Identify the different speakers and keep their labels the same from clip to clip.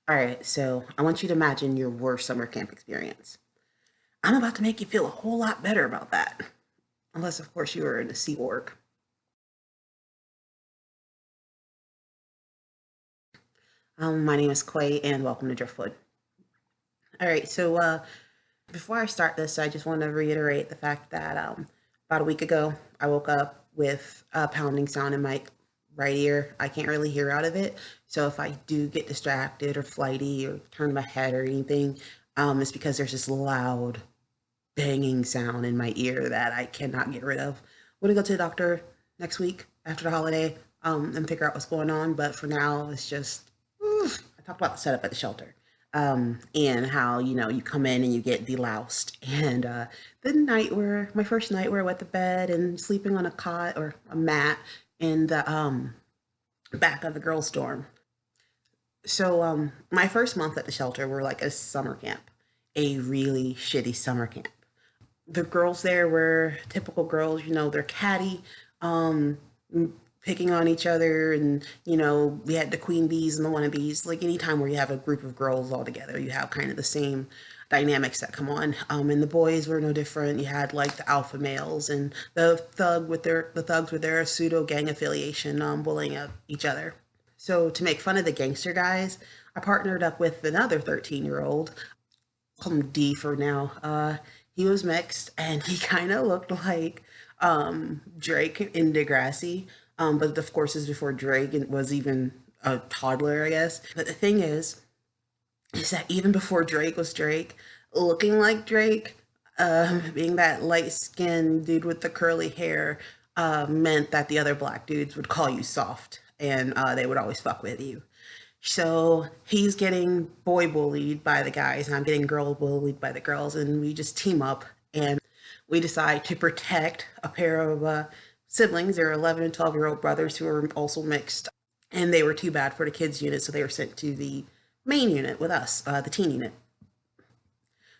Speaker 1: All right, so I want you to imagine your worst summer camp experience. I'm about to make you feel a whole lot better about that. Unless, of course, you were in the Sea Org. My name is Quay, and welcome to Driftwood. All right, so before I start this, I just want to reiterate the fact that about a week ago, I woke up with a pounding sound in my right ear. I can't really hear out of it. So if I do get distracted or flighty or turn my head or anything, it's because there's this loud banging sound in my ear that I cannot get rid of. I'm gonna go to the doctor next week after the holiday and figure out what's going on. But for now, it's just I talked about the setup at the shelter and how you come in and you get deloused. And the night where my first night where I went to bed and sleeping on a cot or a mat in the back of the girls' dorm. So my first month at the shelter were like a summer camp, a really shitty summer camp. The girls there were typical girls, they're catty, um, picking on each other. And, we had the queen bees and the wannabes. Like anytime where you have a group of girls all together, you have kind of the same dynamics that come on. And the boys were no different. You had like the alpha males and the thugs with their pseudo gang affiliation, bullying each other. So to make fun of the gangster guys, I partnered up with another 13-year-old, call him D for now. He was mixed and he kind of looked like Drake in Degrassi. But of course, is before Drake was even a toddler, I guess. But the thing is that even before Drake was Drake, looking like Drake, being that light skinned dude with the curly hair, meant that the other black dudes would call you soft and they would always fuck with you. So he's getting boy bullied by the guys, and I'm getting girl bullied by the girls, and we just team up and we decide to protect a pair of siblings. They're 11 and 12-year-old brothers who are also mixed, and they were too bad for the kids unit, so they were sent to the main unit with us, the teen unit.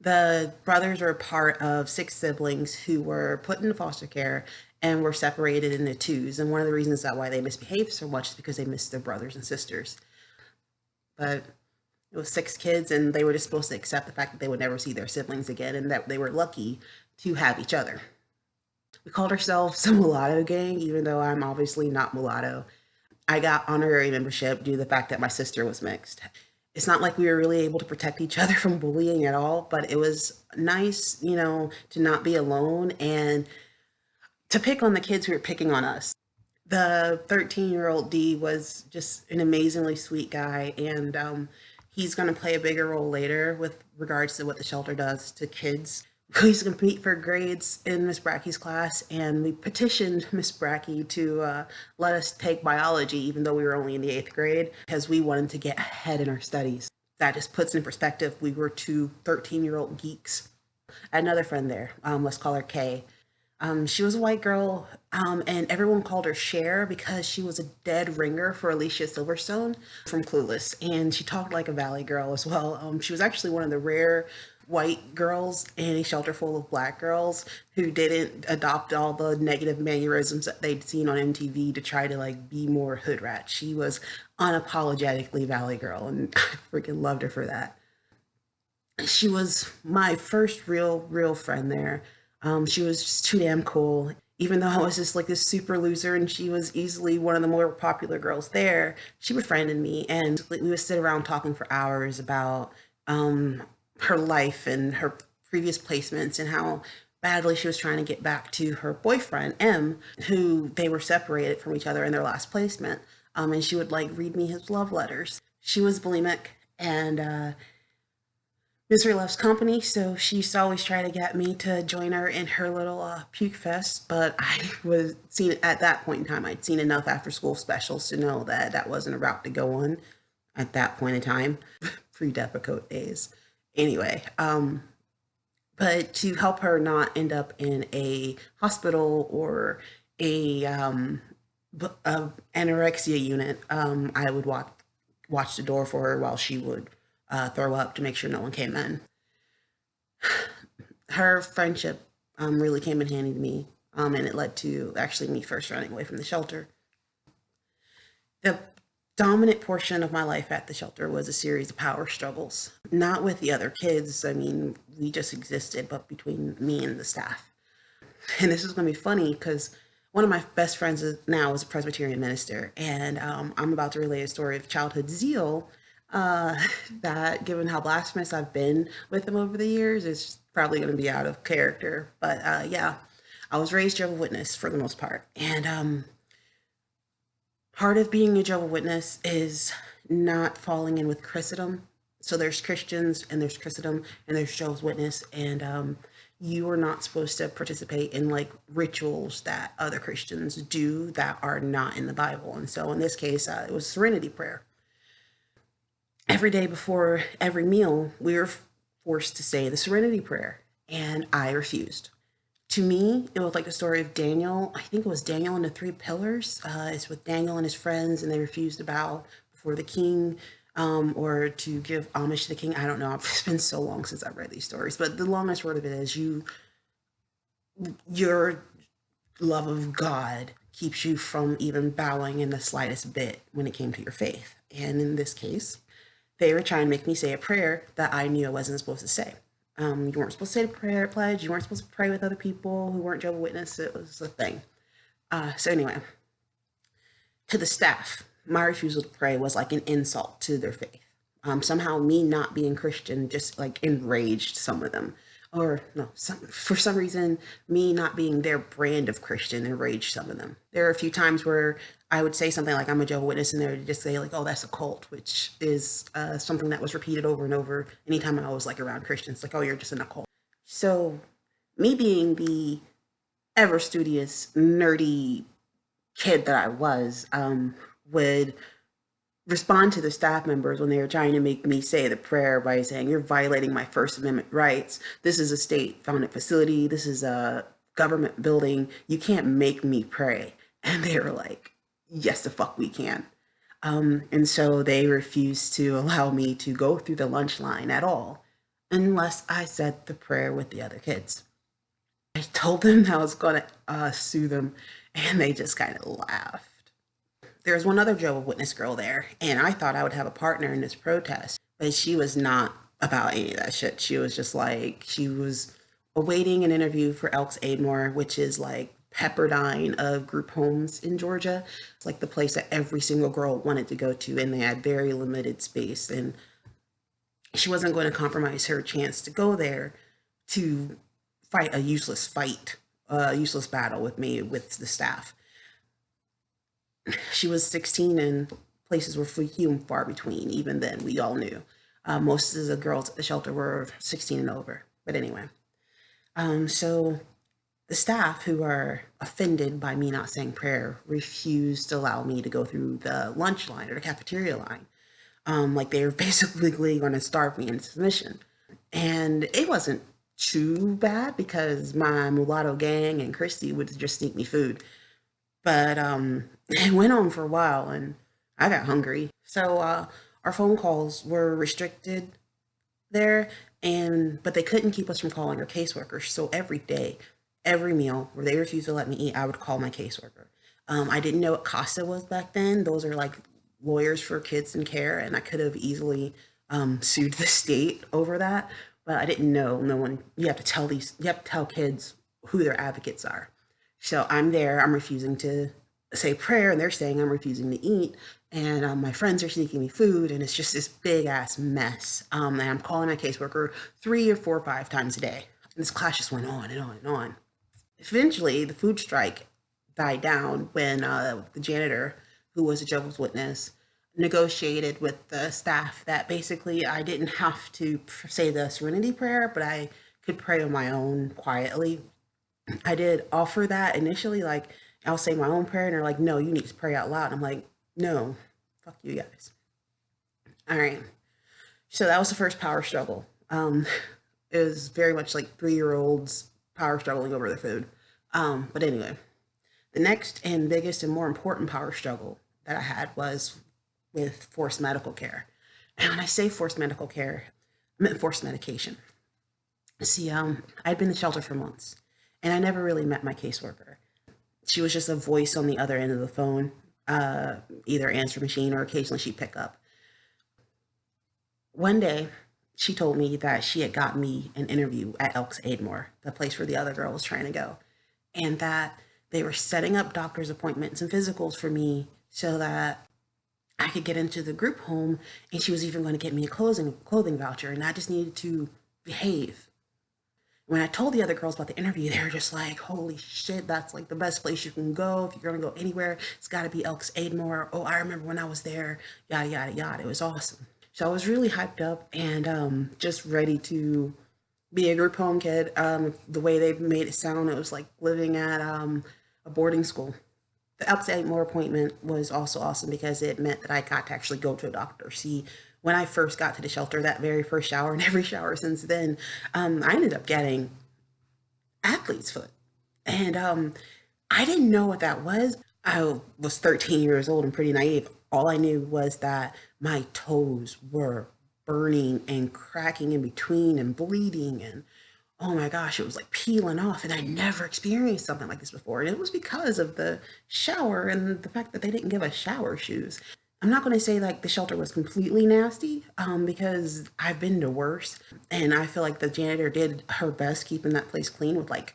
Speaker 1: The brothers are part of six siblings who were put into foster care and were separated into twos. And one of the reasons that why they misbehaved so much is because they missed their brothers and sisters. But it was six kids, and they were just supposed to accept the fact that they would never see their siblings again and that they were lucky to have each other. We called ourselves the Mulatto Gang, even though I'm obviously not mulatto. I got honorary membership due to the fact that my sister was mixed. It's not like we were really able to protect each other from bullying at all, but it was nice, to not be alone and to pick on the kids who were picking on us. The 13-year-old D was just an amazingly sweet guy, and he's going to play a bigger role later with regards to what the shelter does to kids. He's going to compete for grades in Miss Bracky's class, and we petitioned Miss Bracky to let us take biology, even though we were only in the eighth grade, because we wanted to get ahead in our studies. That just puts in perspective, we were two 13-year-old geeks. I had another friend there, let's call her Kay. She was a white girl, and everyone called her Cher because she was a dead ringer for Alicia Silverstone from Clueless, and she talked like a Valley girl as well. She was actually one of the rare white girls in a shelter full of black girls who didn't adopt all the negative mannerisms that they'd seen on MTV to try to like be more hood rat. She was unapologetically Valley girl, and I freaking loved her for that. She was my first real friend there. She was just too damn cool. Even though I was just like this super loser and she was easily one of the more popular girls there, she befriended me and we would sit around talking for hours about her life and her previous placements and how badly she was trying to get back to her boyfriend, M, who they were separated from each other in their last placement. And she would like read me his love letters. She was bulimic and Misery loves company, so she used to always try to get me to join her in her little puke fest. But I was seen at that point in time. I'd seen enough after school specials to know that that wasn't a route to go on at that point in time, pre Depakote days. Anyway, but to help her not end up in a hospital or a, anorexia unit, I would watch the door for her while she would throw up to make sure no one came in. Her friendship really came in handy to me, and it led to actually me first running away from the shelter. The dominant portion of my life at the shelter was a series of power struggles. Not with the other kids. I mean, we just existed, but between me and the staff. And this is going to be funny because one of my best friends now is a Presbyterian minister, and I'm about to relay a story of childhood zeal uh, that, given how blasphemous I've been with him over the years, is probably going to be out of character. But yeah, I was raised Jehovah's Witness for the most part, and part of being a Jehovah's Witness is not falling in with Christendom. So there's Christians and there's Christendom and there's Jehovah's Witness, and you are not supposed to participate in like rituals that other Christians do that are not in the Bible. And so in this case, it was serenity prayer. Every day before every meal, we were forced to say the serenity prayer, and I refused. To me, it was like the story of Daniel. I think it was Daniel and the three pillars. It's with Daniel and his friends, and they refused to bow before the king, or to give homage to the king. I don't know. It's been so long since I've read these stories, but the long and short of it is, your love of God keeps you from even bowing in the slightest bit when it came to your faith. And in this case, they were trying to make me say a prayer that I knew I wasn't supposed to say. You weren't supposed to say the prayer pledge. You weren't supposed to pray with other people who weren't Jehovah's Witness. It was a thing. So anyway, to the staff, my refusal to pray was like an insult to their faith. Somehow me not being Christian just like enraged some of them. Or no, for some reason, me not being their brand of Christian enraged some of them. There are a few times where I would say something like, I'm a Jehovah's Witness, and they would just say like, oh, that's a cult, which is something that was repeated over and over anytime I was like around Christians, like, oh, you're just in a cult. So me being the ever studious, nerdy kid that I was, would respond to the staff members when they were trying to make me say the prayer by saying, you're violating my First Amendment rights. This is a state-founded facility. This is a government building. You can't make me pray. And they were like, yes, the fuck we can. And so they refused to allow me to go through the lunch line at all unless I said the prayer with the other kids. I told them I was going to sue them, and they just kind of laughed. There was one other Jehovah's Witness girl there, and I thought I would have a partner in this protest, but she was not about any of that shit. She was just like, she was awaiting an interview for Elks Aidmore, which is like Pepperdine of group homes in Georgia. It's like the place that every single girl wanted to go to, and they had very limited space, and she wasn't going to compromise her chance to go there to fight a useless battle with me, with the staff. She was 16, and places were few and far between. Even then, we all knew. Most of the girls at the shelter were 16 and over. But anyway, so the staff, who are offended by me not saying prayer, refused to allow me to go through the lunch line or the cafeteria line. Like they were basically going to starve me into submission. And it wasn't too bad because my mulatto gang and Christy would just sneak me food. But it went on for a while, and I got hungry. So our phone calls were restricted there, but they couldn't keep us from calling our caseworkers. So every day, every meal where they refused to let me eat, I would call my caseworker. I didn't know what CASA was back then. Those are like lawyers for kids in care, and I could have easily sued the state over that, but I didn't know. No one. You have to tell kids who their advocates are. So I'm there, I'm refusing to say prayer, and they're saying I'm refusing to eat, and my friends are sneaking me food, and it's just this big ass mess. And I'm calling my caseworker 3 or 4 or 5 times a day. And this clash just went on and on and on. Eventually, the food strike died down when the janitor, who was a Jehovah's Witness, negotiated with the staff that basically I didn't have to say the serenity prayer, but I could pray on my own quietly. I did offer that initially, like, I'll say my own prayer, and they're like, no, you need to pray out loud. And I'm like, no, fuck you guys. All right. So that was the first power struggle. It was very much like 3-year-olds power struggling over their food. But anyway, the next and biggest and more important power struggle that I had was with forced medical care. And when I say forced medical care, I meant forced medication. See, I'd been in the shelter for months, and I never really met my caseworker. She was just a voice on the other end of the phone. either answer machine or occasionally she'd pick up. One day, she told me that she had got me an interview at Elks Aidmore, the place where the other girl was trying to go, and that they were setting up doctor's appointments and physicals for me so that I could get into the group home, and she was even going to get me a clothing voucher, and I just needed to behave. When I told the other girls about the interview, they were just like, holy shit, that's like the best place you can go. If you're going to go anywhere, it's got to be Elks Aidmore. Oh, I remember when I was there, yada, yada, yada. It was awesome. So I was really hyped up and just ready to be a group home kid. The way they made it sound, it was like living at a boarding school. The Elks Aidmore appointment was also awesome because it meant that I got to actually go to a doctor. See, when I first got to the shelter, that very first shower and every shower since then, I ended up getting athlete's foot. And I didn't know what that was. I was 13 years old and pretty naive. All I knew was that my toes were burning and cracking in between and bleeding, and oh my gosh, it was like peeling off, and I never experienced something like this before. And it was because of the shower and the fact that they didn't give us shower shoes. I'm not going to say like the shelter was completely nasty, because I've been to worse, and I feel like the janitor did her best keeping that place clean with like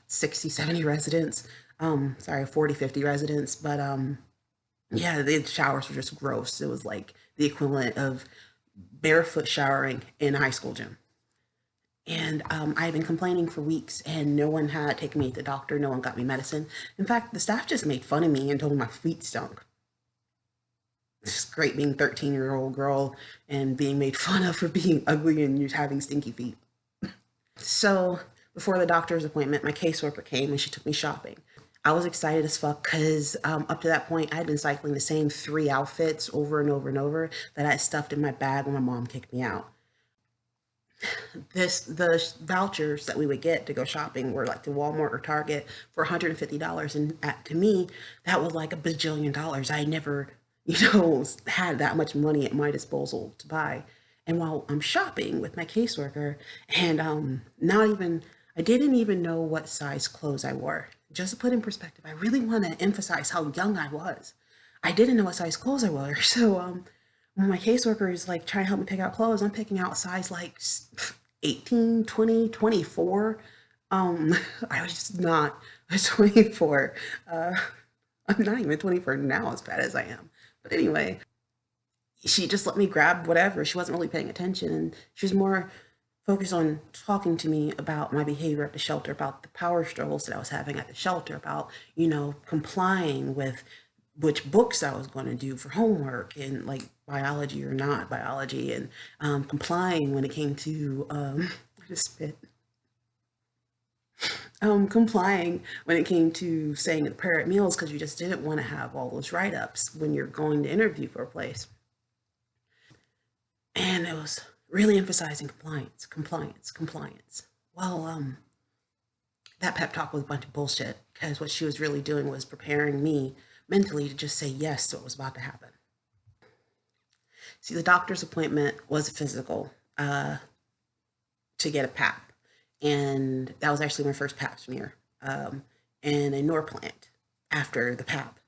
Speaker 1: 60, 70 residents. Sorry, 40, 50 residents. But yeah, the showers were just gross. It was like the equivalent of barefoot showering in a high school gym. And I've been complaining for weeks, and no one had taken me to the doctor. No one got me medicine. In fact, the staff just made fun of me and told me my feet stunk. It's great being a 13-year-old girl and being made fun of for being ugly and having stinky feet. So before the doctor's appointment, my caseworker came and she took me shopping. I was excited as fuck because up to that point, I had been cycling the same 3 outfits over and over and over that I had stuffed in my bag when my mom kicked me out. The vouchers that we would get to go shopping were like to Walmart or Target for $150, and to me that was like a bajillion dollars. I never, had that much money at my disposal to buy. And while I'm shopping with my caseworker, and not even I didn't even know what size clothes I wore. Just to put in perspective, I really want to emphasize how young I was. I didn't know what size clothes I wore. So when my caseworker is like trying to help me pick out clothes, I'm picking out size like 18, 20, 24. I was just not a 24. I'm not even 24 now, as bad as I am. But anyway, she just let me grab whatever. She wasn't really paying attention, and she was more focused on talking to me about my behavior at the shelter, about the power struggles that I was having at the shelter, about, complying with which books I was going to do for homework and like biology or not biology, and complying when it came to, I just spit. Complying when it came to saying a prayer at meals because you just didn't want to have all those write-ups when you're going to interview for a place. And it was really emphasizing compliance, compliance, compliance. Well, that pep talk was a bunch of bullshit because what she was really doing was preparing me mentally to just say yes to what was about to happen. See, the doctor's appointment was a physical to get a PAP. And that was actually my first pap smear, and a Norplant after the pap.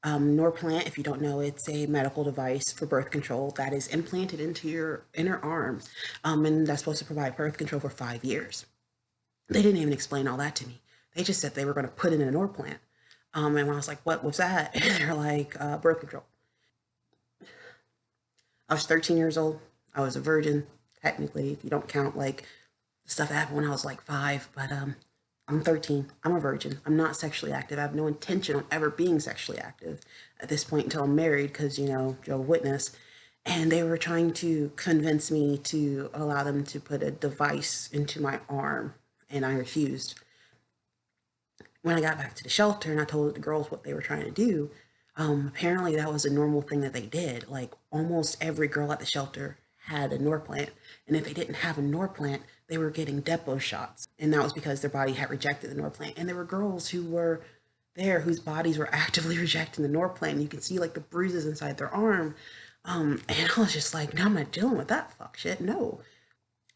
Speaker 1: Norplant, if you don't know, it's a medical device for birth control that is implanted into your inner arm, and that's supposed to provide birth control for 5 years. They didn't even explain all that to me. They just said they were going to put it in a Norplant. And I was like, what was that? And they're like, birth control. I was 13 years old. I was a virgin, technically, if you don't count like stuff that happened when I was like 5, but I'm 13. I'm a virgin. I'm not sexually active. I have no intention on ever being sexually active at this point until I'm married because, Joe Witness. And they were trying to convince me to allow them to put a device into my arm, and I refused. When I got back to the shelter and I told the girls what they were trying to do, apparently that was a normal thing that they did. Like almost every girl at the shelter had a Norplant, and if they didn't have a Norplant, they were getting depot shots, and that was because their body had rejected the Norplant. And there were girls who were there whose bodies were actively rejecting the Norplant. You can see like the bruises inside their arm, and I was just like, no, I'm not dealing with that fuck shit, no.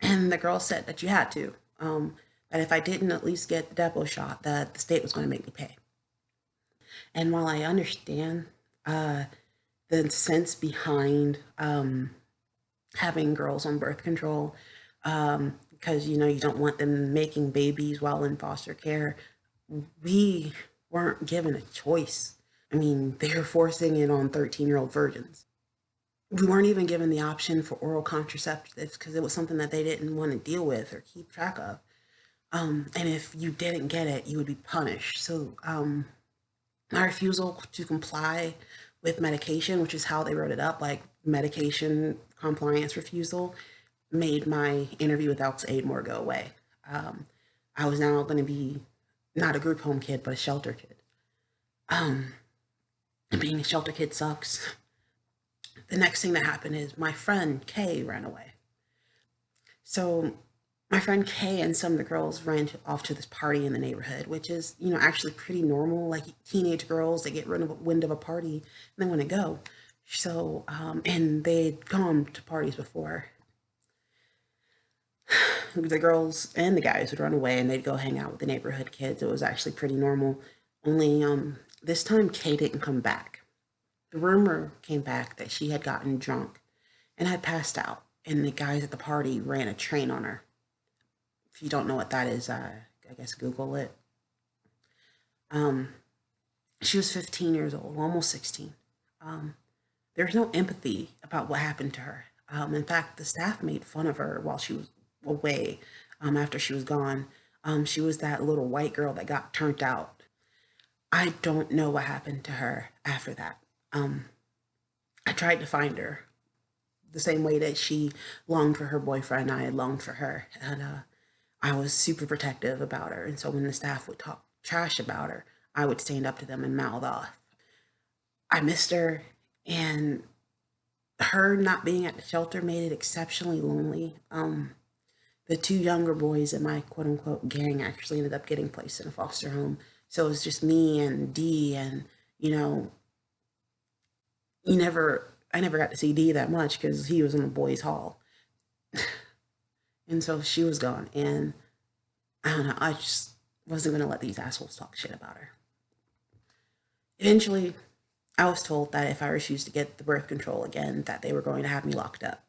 Speaker 1: And the girl said that you had to, that if I didn't at least get the depot shot, that the state was going to make me pay. And while I understand the sense behind having girls on birth control, because you don't want them making babies while in foster care. We weren't given a choice. I mean, they're forcing it on 13-year-old virgins. We weren't even given the option for oral contraceptives because it was something that they didn't want to deal with or keep track of. And if you didn't get it, you would be punished. So my refusal to comply with medication, which is how they wrote it up, like medication compliance refusal, made my interview with ALS Aid more go away. I was now going to be not a group home kid, but a shelter kid. And being a shelter kid sucks. The next thing that happened is my friend Kay ran away. So my friend Kay and some of the girls ran off to this party in the neighborhood, which is, actually pretty normal. Like teenage girls, they get wind of a party and they want to go. So, and they'd gone to parties before. The girls and the guys would run away and they'd go hang out with the neighborhood kids. It was actually pretty normal. Only this time Kay didn't come back. The rumor came back that she had gotten drunk and had passed out, and the guys at the party ran a train on her. If you don't know what that is, I guess Google it. She was 15 years old, almost 16. There's no empathy about what happened to her. In fact, the staff made fun of her while she was away, after she was gone. She was that little white girl that got turned out. I don't know what happened to her after that. I tried to find her the same way that she longed for her boyfriend. I had longed for her, and I was super protective about her. And so when the staff would talk trash about her, I would stand up to them and mouth off. I missed her, and her not being at the shelter made it exceptionally lonely. The two younger boys in my quote unquote gang actually ended up getting placed in a foster home. So it was just me and Dee, and I never got to see Dee that much because he was in the boys' hall. And so she was gone, and I don't know, I just wasn't going to let these assholes talk shit about her. Eventually, I was told that if I refused to get the birth control again, that they were going to have me locked up.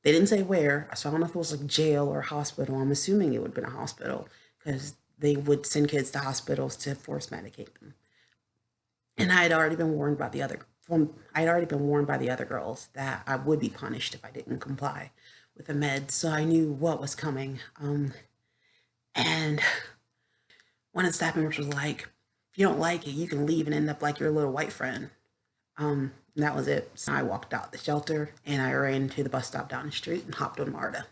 Speaker 1: They didn't say where, so I don't know if it was like jail or hospital. I'm assuming it would have been a hospital because they would send kids to hospitals to force medicate them. And I had already been warned by the other girls that I would be punished if I didn't comply with the meds, so I knew what was coming. And one of the staff members was like, "If you don't like it, you can leave and end up like your little white friend." And that was it. So I walked out the shelter and I ran to the bus stop down the street and hopped on MARTA.